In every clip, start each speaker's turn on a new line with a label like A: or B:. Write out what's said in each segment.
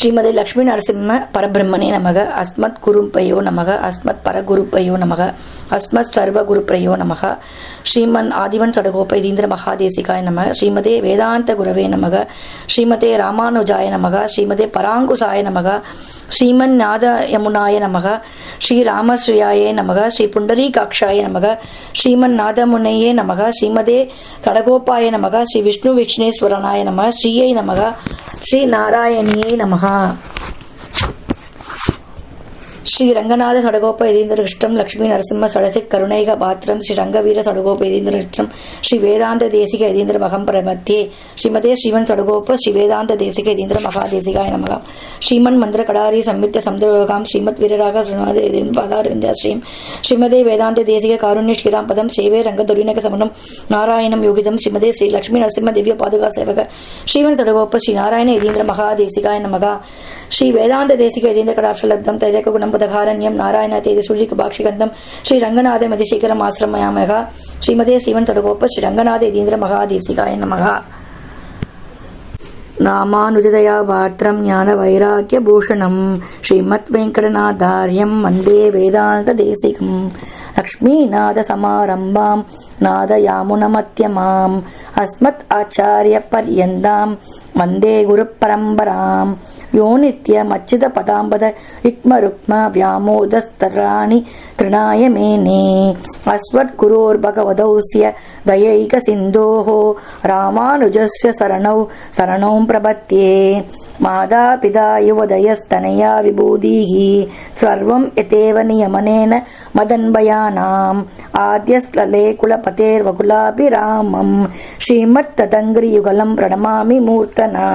A: ஸ்ரீமதி லக்ஷ்மி நரசிம்ம பரபிரம்மனே நமக. அஸ்மத் குருப்பையோ நமக. அஸ்மத் பரகுருப்பையோ நமக. அஸ்மத் சர்வகுருப்ரையோ நமக. ஸ்ரீமன் ஆதிவன் சடகோப இதீந்திர மகாதேசிகாய நமக. ஸ்ரீமதே வேதாந்த குரவே நமக. ஸ்ரீமதே ராமானுஜாய நமக. ஸ்ரீமதே பராங்குசாய நமக. ஸ்ரீமன் நாத யமுனாய நமக. ஸ்ரீ ராமஸ்ரீயாயே நமக. ஸ்ரீ புண்டரீகாட்சாய நமக. ஸ்ரீமன் நாதமுனையே நமக. ஸ்ரீமதே சடகோபாய நமக. ஸ்ரீ விஷ்ணு விக்ஷ்ணேஸ்வரனாய நமக. ஸ்ரீயை நமக. ஸ்ரீ நாராயணியே நமக. ஸ்ரீ ரங்கநாத சடகோப யதீந்திரகிருஷ்டம் லக்ஷ்மி நரசிம்ம சடசிக் கருணைக பாத்திரம் ஸ்ரீ ரங்கவீர சடகோப யதீந்திரகிருஷ்டம் ஸ்ரீ வேதாந்த தேசிக யதீந்திர மகம் பிரமத்தியே ஸ்ரீமதே ஸ்ரீவன் சடகோப ஸ்ரீ வேதாந்த தேசிக யதீந்திர மகாதேசிகாய நமக. ஸ்ரீமன் மந்திர கடாரி சம்யுக்த சமுதிரகாம் ஸ்ரீமத் வீரராக ஸ்ரீமதே பாதாரவிந்தாஸ்ரீம் ஸ்ரீமதே வேதாந்த தேசிக காருண்ய ஸ்ரீராம் பதம் சேவே ரங்க துரிநக சமனம் நாராயணம் யோகிதம் ஸ்ரீமதே ஸ்ரீ லக்ஷ்மி நரசிம்ம திவ்ய பாதுகா சேவக ஸ்ரீவன் சடகோப ஸ்ரீ நாராயண யதீந்திர மகாதேசிகாய நமக. ஸ்ரீ வேதாந்த தேசிக யதீந்திர கடாட்சலப்தம் தைரக குணம் புதகாரண்யம் நாராயண தேதி சுழிக்கு பாக்ஷிகந்தம் ஸ்ரீ ரங்கநாத மதிசேகரம் ஆசிரமயாமக. ஸ்ரீமதே ஸ்ரீவன் சடகோப ஸ்ரீ ரங்கநாத யதீந்திர மகாதேசிகாய நமக. ராமானுஜதயா பாத்திரம் ஞான வைராக்கிய பூஷணம் ஸ்ரீமத் வெங்கடநாதாரியம் வந்தே வேதாந்த தேசிகம் லக்ஷ்மீநாத சமாரம்பாம் நாதயாமுனமத்யமாம் அஸ்மத் ஆச்சாரிய பர்யந்தாம் வந்தே குரு பரம்பராம் யோ நித்யமச்சித பதாம்பத யுக்ம ருக்ம வியாமோதஸ்தராணி திருநாய மேனே அஸ்வத் குரோர் பகவதௌஸ்ய தயைக சிந்தோஹோ ராமானுஜஸ்ய சரணௌ பிரபத்யே மாதா பிதா யுவதயஸ்தனயா விபூதிஹி சர்வம் யதேவ நியமனேன மதன்பயானாம் ஆத்யஸ்லலே குலபதேர்வகுலாபிராமம் ஸ்ரீமத் ததங்கிரி யுகலம் பிரணமாமி மூர்த்தனா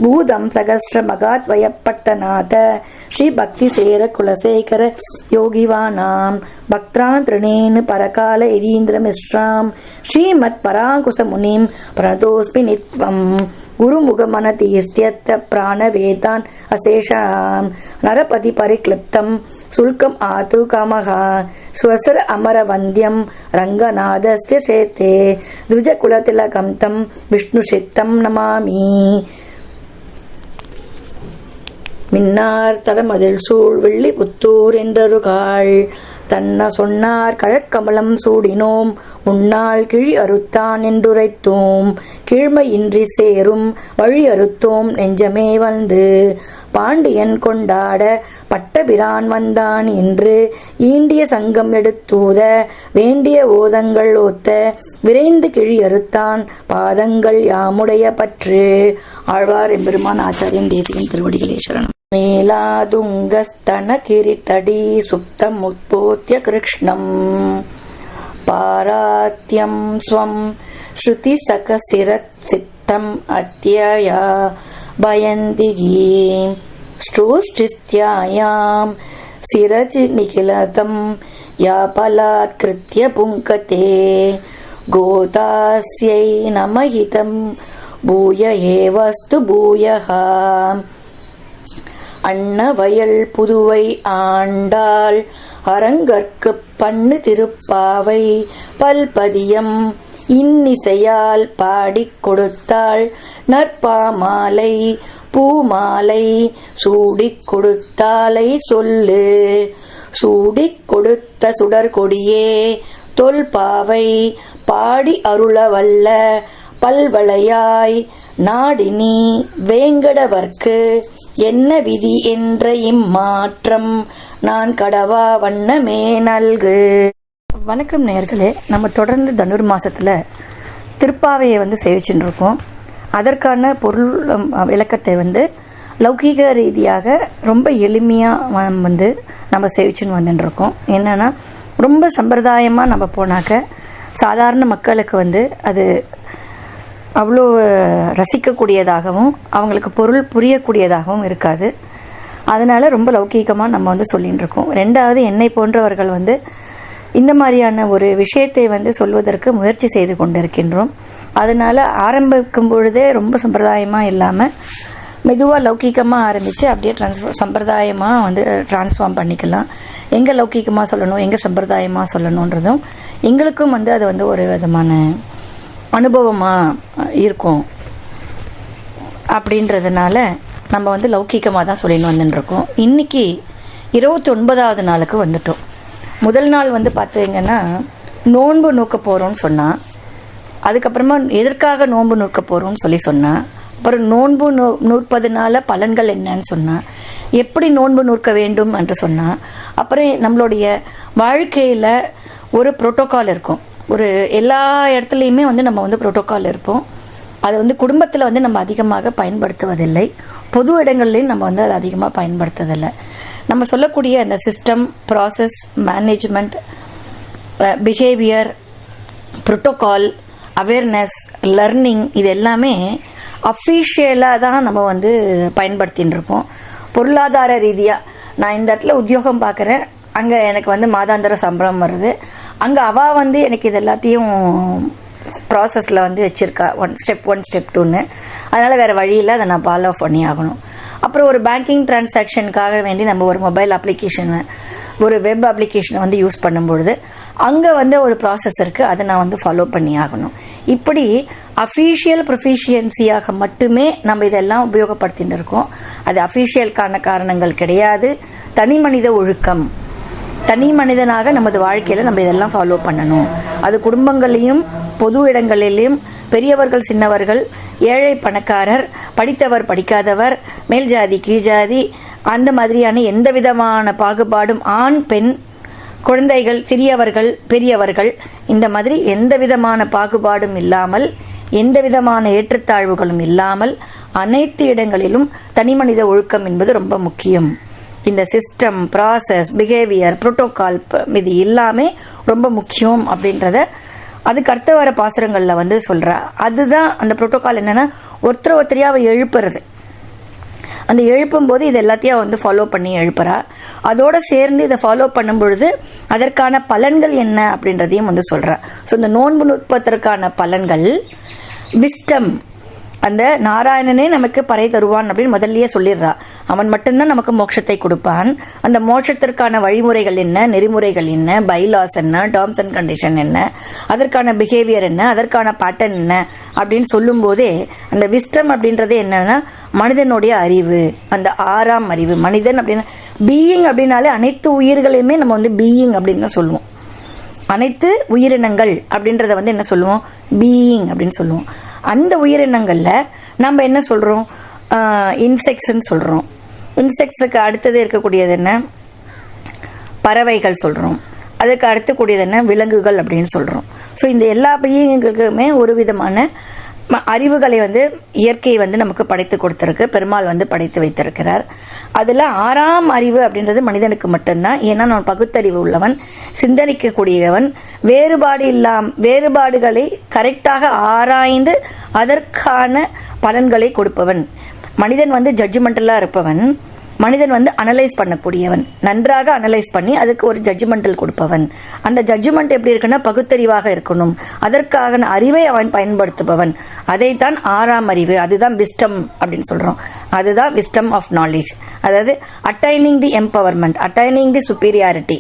A: பூதம் சகஸ்ரமகாத் வயப்பட்டநாத ஸ்ரீ பக்தி சேர குலசேகர யோகிவானாம் பக்திரான் திருணேன் பரகால யதீந்திர மிஸ்ராம் ஸ்ரீமத் பராங்குச முனிம் பிரணதோஸ்மி நித்வம் குருமுகமனதீஸ்த்யத்த பிராணவேதான் அசேஷாம் நரபதி பரிக்ளிப்தம் சுல்கம் ஆது காமஹா ஸ்வசர அமர வந்தியம் ரங்கநாதஸ்ய சேத்தே துஜகுலதிலகம் தம் விஷ்ணு சித்தம் நமாமி. மின்னார் தடமதில் சூழ் வெள்ளி புத்தூர் என்றருகாள் தன்ன சொன்னார் கழற்கமலம் சூடினோம் உன்னால் கிழி அறுத்தான் என்றுரைத்தோம் கீழ்மையின்றி சேரும் வழி அறுத்தோம் நெஞ்சமே வந்து பாண்டியன் கொண்டாட பட்டபிரான் வந்தான் என்று ஈண்டிய சங்கம் எடுத்தூத வேண்டிய ஓதங்கள் ஓத்த விரைந்து கிழி அறுத்தான் பாதங்கள் யாமுடைய பற்று. ஆழ்வார் எம்பெருமான் ஆச்சாரியன் தேசிகன் திருவடிகளே சரணம். மேலாதுங்கஸ்தன கிரிதடி சுப்தம் உத்போத்ய கிருஷ்ணம் பாராத்யம் ஸ்வம் ஸ்ருதி சகசிரத் சித்தம் அத்யயா பயந்திகி ஸ்ரோஷ்டிஸ்த்யாயாம் சிரஜி நிகிலதம் யாபலாத் கிருத்ய புங்கதே கோதாஸ்யை நமஹிதம் பூய ஏவஸ்து பூயஹ. அன்னவயல் புதுவை ஆண்டாள் அரங்கற்கு பண்ணு திருப்பாவை பல்பதியம் இன்னிசையால் பாடிக் கொடுத்தாள் நற்பாமாலை பூமாலை சூடிக் கொடுத்தாலை சொல்லு சூடிக் கொடுத்த சுடர்கொடியே தொல்பாவை பாடி அருளவல்ல பல்வளையாய் நாடினி வேங்கடவர்க்கு என்ன விதி என்ற இம்மாற்றம் நான் கடவா வண்ணமே நல்கு. வணக்கம் நேயர்களே, நம்ம தொடர்ந்து தனுர் மாசத்துல திருப்பாவையை சேவிச்சுட்டு இருக்கோம். அதற்கான பொருள் விளக்கத்தை லௌகீக ரீதியாக ரொம்ப எளிமையா நம்ம சேவிச்சுன்னு வந்துட்டு இருக்கோம். என்னன்னா ரொம்ப சம்பிரதாயமா நம்ம போனாக்க சாதாரண மக்களுக்கு அது அவ்வளோ ரசிக்கக்கூடியதாகவும் அவங்களுக்கு பொருள் புரியக்கூடியதாகவும் இருக்காது. அதனால ரொம்ப லௌகீகமாக நம்ம சொல்லிட்டு இருக்கோம். ரெண்டாவது, என்னை போன்றவர்கள் இந்த மாதிரியான ஒரு விஷயத்தை சொல்வதற்கு முயற்சி செய்து கொண்டிருக்கின்றோம். அதனால ஆரம்பிக்கும் பொழுதே ரொம்ப சம்பிரதாயமாக இல்லாமல் மெதுவாக லௌகீகமாக ஆரம்பித்து அப்படியே சம்பிரதாயமாக டிரான்ஸ்ஃபார்ம் பண்ணிக்கலாம். எங்கே லௌகீகமாக சொல்லணும், எங்கே சம்பிரதாயமாக சொல்லணுன்றதும் எங்களுக்கும் அது ஒரு விதமான அனுபவமாக இருக்கும். அப்படின்றதுனால நம்ம வந்து லௌகிகமாக தான் சொல்லின்னு வந்துட்டுருக்கோம். இன்றைக்கி 29வது நாளுக்கு வந்துட்டோம். முதல் நாள் வந்து பார்த்தீங்கன்னா நோன்பு நோக்க போகிறோம்னு சொன்னால், அதுக்கப்புறமா எதற்காக நோன்பு நோக்க போகிறோம்னு சொன்னால், அப்புறம் நோன்பு நூற்பதுனால பலன்கள் என்னன்னு சொன்னால், எப்படி நோன்பு நூற்க வேண்டும் என்று சொன்னால், அப்புறம் நம்மளுடைய வாழ்க்கையில் ஒரு புரோட்டோகால் இருக்கும். ஒரு எல்லா இடத்துலையுமே வந்து நம்ம வந்து புரோட்டோகால் இருப்போம். அதை வந்து குடும்பத்தில் வந்து நம்ம அதிகமாக பயன்படுத்துவதில்லை, பொது இடங்கள்லையும் நம்ம வந்து அதை அதிகமாக பயன்படுத்துவதில்லை. நம்ம சொல்லக்கூடிய அந்த system, process, management, behaviour, protocol, awareness, learning, இது எல்லாமே அஃபீஷியலாக தான் நம்ம வந்து பயன்படுத்தின்னு இருப்போம். பொருளாதார ரீதியாக நான் இந்த இடத்துல உத்தியோகம் பார்க்குறேன், அங்கே எனக்கு வந்து மாதாந்திர சம்பளம் வருது, அங்கே அவள் வந்து எனக்கு இது எல்லாத்தையும் ப்ராசஸில் வந்து வச்சுருக்கா, ஒன் ஸ்டெப் 2ன்னு. அதனால் வேறு வழியில் அதை நான் ஃபாலோ பண்ணி ஆகணும். அப்புறம் ஒரு பேங்கிங் டிரான்சாக்ஷனுக்காக வேண்டி நம்ம ஒரு மொபைல் அப்ளிகேஷனை, ஒரு வெப் அப்ளிகேஷனை வந்து யூஸ் பண்ணும்பொழுது அங்கே வந்து ஒரு ப்ராசஸ் இருக்குது, அதை நான் வந்து ஃபாலோ பண்ணி ஆகணும். இப்படி அஃபீஷியல் ப்ரொஃபிஷியன்சியாக மட்டுமே நம்ம இதெல்லாம் உபயோகப்படுத்திட்டு இருக்கோம். அது அஃபீஷியலுக்கான காரணங்கள் கிடையாது. தனி மனித ஒழுக்கம், தனி மனிதனாக நமது வாழ்க்கையில் நம்ம இதெல்லாம் ஃபாலோ பண்ணணும். அது குடும்பங்களையும் பொது இடங்களிலும், பெரியவர்கள் சின்னவர்கள், ஏழை பணக்காரர், படித்தவர் படிக்காதவர், மேல் ஜாதி கீழ் ஜாதி, அந்த மாதிரியான எந்த விதமான பாகுபாடும், ஆண் பெண், குழந்தைகள், சிறியவர்கள் பெரியவர்கள், இந்த மாதிரி எந்த விதமான பாகுபாடும் இல்லாமல், எந்த விதமான ஏற்றத்தாழ்வுகளும் இல்லாமல் அனைத்து இடங்களிலும் தனிமனித ஒழுக்கம் என்பது ரொம்ப முக்கியம். இந்த சிஸ்டம், ப்ராசஸ், பிஹேவியர், புரோட்டோகால் இது எல்லாமே ரொம்ப முக்கியம் அப்படின்றத அதுக்கு அடுத்த வர பாசுரங்களில் வந்து சொல்கிறா. அதுதான் அந்த புரோட்டோகால். என்னன்னா ஒருத்தரையா அவ எழுப்புறது. அந்த எழுப்பும் போது இது எல்லாத்தையும் வந்து ஃபாலோ பண்ணி எழுப்புறா. அதோட சேர்ந்து இதை ஃபாலோ பண்ணும் பொழுது அதற்கான பலன்கள் என்ன அப்படின்றதையும் வந்து சொல்றா. ஸோ இந்த நோன்பு நுட்பத்திற்கான பலன்கள், விஸ்டம், அந்த நாராயணனே நமக்கு பறை தருவான் அப்படின்னு முதல்லயே சொல்லிடுறா. அவன் மட்டும்தான் நமக்கு மோட்சத்தை கொடுப்பான். அந்த மோட்சத்திற்கான வழிமுறைகள் என்ன, நெறிமுறைகள் என்ன, பைலாஸ் என்ன, டேர்ம்ஸ் அண்ட் கண்டிஷன் என்ன, அதற்கான பிஹேவியர் என்ன, அதற்கான பேட்டர்ன் என்ன அப்படின்னு சொல்லும் போதே அந்த விஸ்டம் அப்படின்றது என்னன்னா மனிதனுடைய அறிவு, அந்த 6ஆம் அறிவு. மனிதன் அப்படின்னா பீயிங் அப்படின்னாலே அனைத்து உயிர்களையுமே நம்ம வந்து பீயிங் அப்படின்னு தான் சொல்லுவோம். அனைத்து உயிரினங்கள் அப்படின்றத வந்து என்ன சொல்லுவோம், பீயிங் அப்படின்னு சொல்லுவோம். அந்த உயிரினங்கள்ல நம்ம என்ன சொல்றோம், இன்செக்ட்ஸ்ன்னு சொல்றோம். இன்செக்ட்ஸுக்கு அடுத்தது இருக்கக்கூடியது என்ன, பறவைகள் சொல்றோம். அதுக்கு அடுத்து கூடியது என்ன, விலங்குகள் அப்படின்னு சொல்றோம். ஸோ இந்த எல்லா பீயிங்குக்குமே ஒரு விதமான அறிவுகளை வந்து இயற்கை வந்து நமக்கு படைத்து கொடுத்திருக்கு, பெருமாள் வந்து படைத்து வைத்திருக்கிறார். அதுல 6ஆம் அறிவு அப்படின்றது மனிதனுக்கு மட்டும்தான். ஏன்னா நான் பகுத்தறிவு உள்ளவன், சிந்தனிக்கக்கூடியவன், வேறுபாடுகளை கரெக்டாக ஆராய்ந்து அதற்கான பலன்களை கொடுப்பவன். மனிதன் வந்து ஜட்ஜ்மெண்டலா இருப்பவன், மனிதன் வந்து அனலைஸ் பண்ணக்கூடியவன், நன்றாக அனலைஸ் பண்ணி அதுக்கு ஒரு ஜட்ஜ்மெண்டல் கொடுப்பவன். அந்த ஜட்ஜ்மெண்ட் எப்படி இருக்குன்னா பகுத்தறிவாக இருக்கணும், அதற்காக அறிவை அவன் பயன்படுத்துபவன். அதைத்தான் 6ஆம் அறிவு, அதுதான் விஸ்டம் அப்படின்னு சொல்றோம். அதுதான் விஸ்டம் ஆஃப் நாலேஜ். அதாவது அட்டைனிங் தி எம்பவர்மெண்ட், அட்டைனிங் தி சுப்பீரியாரிட்டி,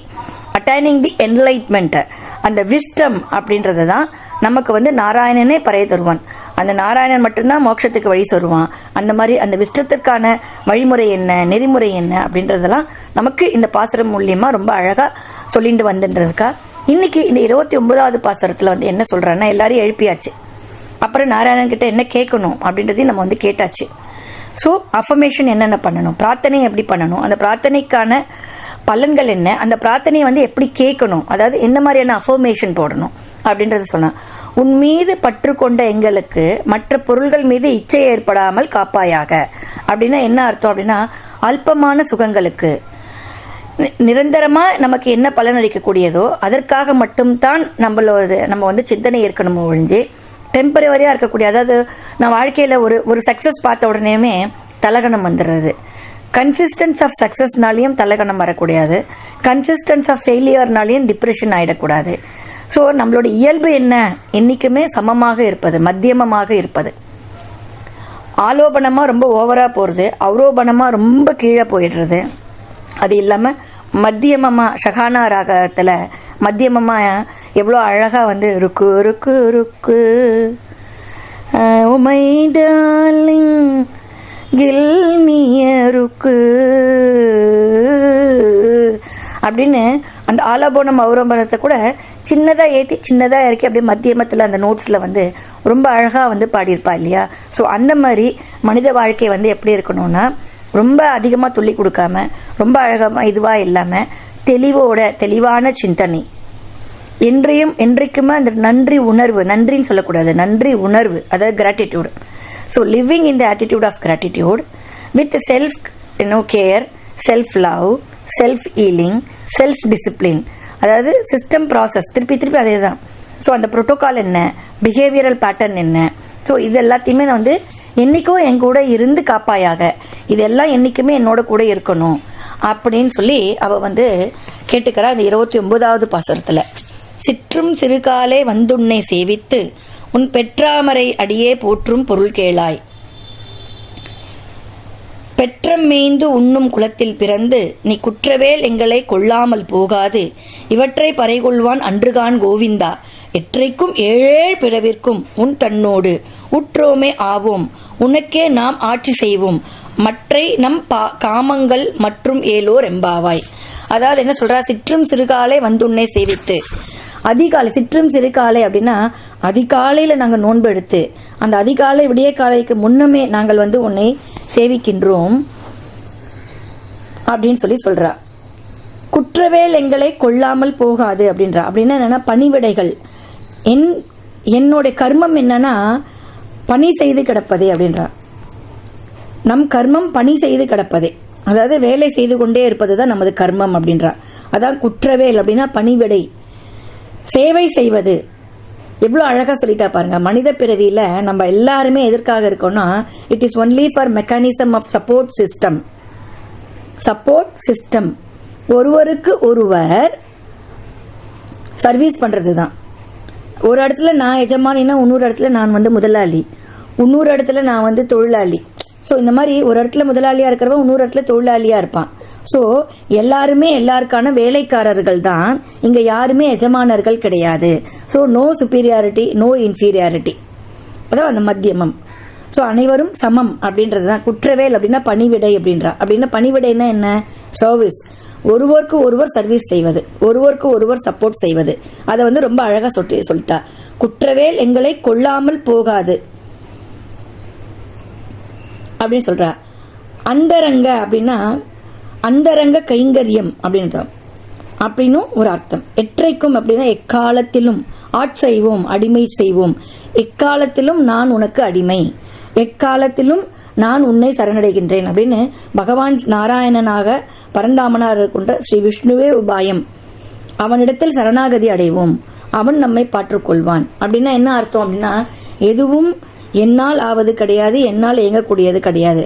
A: அட்டைனிங் தி என்லைட்மெண்ட். அந்த விஸ்டம் அப்படின்றது தான் நமக்கு வந்து நாராயணனே பறைய தருவான். அந்த நாராயணன் மட்டும்தான் மோட்சத்துக்கு வழி சொல்லுவான். அந்த மாதிரி அந்த விஸ்டத்திற்கான வழிமுறை என்ன, நெறிமுறை என்ன அப்படின்றதெல்லாம் நமக்கு இந்த பாசுரம் மூலியமா ரொம்ப அழகா சொல்லிட்டு வந்துருக்கா. இன்னைக்கு இந்த 29வது பாசுரத்துல வந்து என்ன சொல்றான்னா, எல்லாரையும் எழுப்பியாச்சு, அப்புறம் நாராயணன் கிட்ட என்ன கேட்கணும் அப்படின்றதையும் நம்ம வந்து கேட்டாச்சு. ஸோ அஃபர்மேஷன் என்னென்ன பண்ணணும், பிரார்த்தனை எப்படி பண்ணணும், அந்த பிரார்த்தனைக்கான பலன்கள் என்ன, அந்த பிரார்த்தனையை வந்து எப்படி கேட்கணும், அதாவது எந்த மாதிரியான அஃபர்மேஷன் போடணும் அப்படின்றது சொன்னா. உன் மீது பற்று கொண்ட எங்களுக்கு மற்ற பொருள்கள் மீது இச்சை ஏற்படாமல் காப்பாயாக அப்படின்னா என்ன அர்த்தம் அப்படின்னா, அல்பமான சுகங்களுக்கு நிரந்தரமா நமக்கு என்ன பலன் அளிக்கக்கூடியதோ அதற்காக மட்டும்தான் நம்ம வந்து சிந்தனை இருக்கணும் ஒழிஞ்சு, டெம்பரவரியா இருக்கக்கூடிய, அதாவது நான் வாழ்க்கையில ஒரு சக்சஸ் பார்த்த உடனேயுமே தலகணம் வந்துடுறது. கன்சிஸ்டன்ஸ் ஆஃப் சக்சஸ்னாலையும் தலகணம் வரக்கூடாது, கன்சிஸ்டன்ஸ் ஆஃப் ஃபெயிலியர்னாலையும் டிப்ரெஷன் ஆயிடக்கூடாது. ஸோ நம்மளோட இயல்பு என்ன, என்னைக்குமே சமமாக இருப்பது, மத்தியமமாக இருப்பது. ஆலோபனமா ரொம்ப ஓவரா போறது, அவரோபனமா ரொம்ப கீழே போயிடுறது. அது இல்லாம மத்தியமமா ஷகானா ராகத்துல மத்தியமமா எவ்வளோ அழகா வந்து ருக்கு ருக்கு ருக்கு உமை டார்லிங் கில்மியருக்கு அப்படின்னு அந்த ஆலாபோனம் ஔரம்பரத்தை கூட சின்னதா ஏற்றி சின்னதா இறக்கி அப்படியே மத்தியமத்தில் அந்த நோட்ஸ்ல வந்து ரொம்ப அழகா வந்து பாடியிருப்பா இல்லையா. ஸோ அந்த மாதிரி மனித வாழ்க்கை வந்து எப்படி இருக்கணும்னா ரொம்ப அதிகமா துள்ளி கொடுக்காம ரொம்ப அழகமா இதுவா இல்லாம தெளிவான சிந்தனை, என்றைக்குமே அந்த நன்றி உணர்வு, நன்றின்னு சொல்லக்கூடாது, நன்றி உணர்வு, அதாவது gratitude. So living in the attitude of gratitude with self care, self love, self healing, self discipline. அதாவது சிஸ்டம் ப்ராசஸ் திருப்பி அதே தான். ஸோ அந்த ப்ரோட்டோகால் என்ன, பிஹேவியரல் பேட்டர்ன் என்ன, ஸோ இது எல்லாத்தையுமே நான் வந்து என்னைக்கும் என் கூட இருந்து காப்பாயாக, இதெல்லாம் என்னைக்குமே என்னோட கூட இருக்கணும் அப்படின்னு சொல்லி அவ வந்து கேட்டுக்கிறா. அந்த 29வது பாசுரத்துல, சிற்றும் சிறுகாலே வந்துன்னை சேவித்து உன் பெற்றாமரை அடியே போற்றும் பொருள் கேளாய், பெற்றம் மேய்ந்து உண்ணும் குலத்தில் பிறந்து நீ குற்றவேல் எங்களை கொள்ளாமல் போகாது, இவற்றை பறைகொள்வான் அன்றுகான் கோவிந்தா, எற்றைக்கும் ஏழேழ் பிறவிற்கும் உன் தன்னோடு உற்றோமே ஆவோம், உனக்கே நாம் ஆட்சி செய்வோம், மற்றை நம் காமங்கள் மற்றும் ஏலோர் எம்பாவாய். அதாவது என்ன சொல்றா, சிற்றும் சிறுகாலை வந்துன்னை சேவித்து, அதிகாலை சிற்றும் சிறுகாலை அப்படின்னா அதிகாலையில நாங்க நோன்பு எடுத்து அந்த அதிகாலை விடிய காலைக்கு முன்னமே நாங்கள் வந்து உன்னை சேவிக்கின்றோம் அப்படின்னு சொல்லி சொல்றா. குற்றவேல் எங்களை கொள்ளாமல் போகாது அப்படின்றா. அப்படின்னா என்னன்னா பணிவிடைகள், என்னோட கர்மம் என்னன்னா பணி செய்து கிடப்பதே அப்படின்றா. நம் கர்மம் பணி செய்து கிடப்பதே, அதாவது வேலை செய்து கொண்டே இருப்பதுதான் நமது கர்மம் அப்படின்றா. அதான் குற்றவேல் அப்படின்னா பணிவிடை, சேவை செய்வது. எவ்வளவு அழகா சொல்லிட்டா பாருங்க. மனித பிறவியில நம்ம எல்லாருமே எதற்காக இருக்கோம்னா, it is only for mechanism of support system. ஒருவருக்கு ஒருவர் சர்வீஸ் பண்றதுதான். ஒரு இடத்துல நான் எஜமானினா இன்னொரு இடத்துல நான் வந்து முதலாளி, இன்னொரு இடத்துல நான் வந்து தொழிலாளி. ஸோ இந்த மாதிரி ஒரு இடத்துல முதலாளியா இருக்கிறவன் இன்னொரு இடத்துல தொழிலாளியா இருப்பான். ஸோ எல்லாருமே எல்லாருக்கான வேலைக்காரர்கள் தான், இங்க யாருமே எஜமானர்கள் கிடையாது. So no superiority, no inferiority, அதான் அந்த மத்தியமம். ஸோ அனைவரும் சமம் அப்படின்றதுதான் குற்றவேல் அப்படின்னா பணிவிடை அப்படின்றா. அப்படின்னா பணிவிடைன்னா என்ன, சர்வீஸ், ஒருவருக்கு ஒருவர் சர்வீஸ் செய்வது, ஒருவருக்கு ஒருவர் சப்போர்ட் செய்வது. அதை வந்து ரொம்ப அழகா சொல்லிட்டா. குற்றவேல் எங்களை கொள்ளாமல் போகாது அப்படின்னு சொல்றா. அந்தரங்க அப்படின்னா அந்தரங்க கைங்கரியம் அப்படின்னும் ஒரு அர்த்தம். எற்றைக்கும் அப்படின்னா எக்காலத்திலும், ஆட்செய்வோம், அடிமை செய்வோம், எக்காலத்திலும் நான் உனக்கு அடிமை, எக்காலத்திலும் நான் உன்னை சரணடைகின்றேன் அப்படின்னு பகவான் நாராயணனாக பரந்தாமனார் இருக்கின்ற ஸ்ரீ விஷ்ணுவே உபாயம், அவனிடத்தில் சரணாகதி அடைவோம், அவன் நம்மை பாற்றுக்கொள்வான். அப்படின்னா என்ன அர்த்தம் அப்படின்னா, எதுவும் என்னால் ஆவது கிடையாது, என்னால் இயங்கக்கூடியது கிடையாது.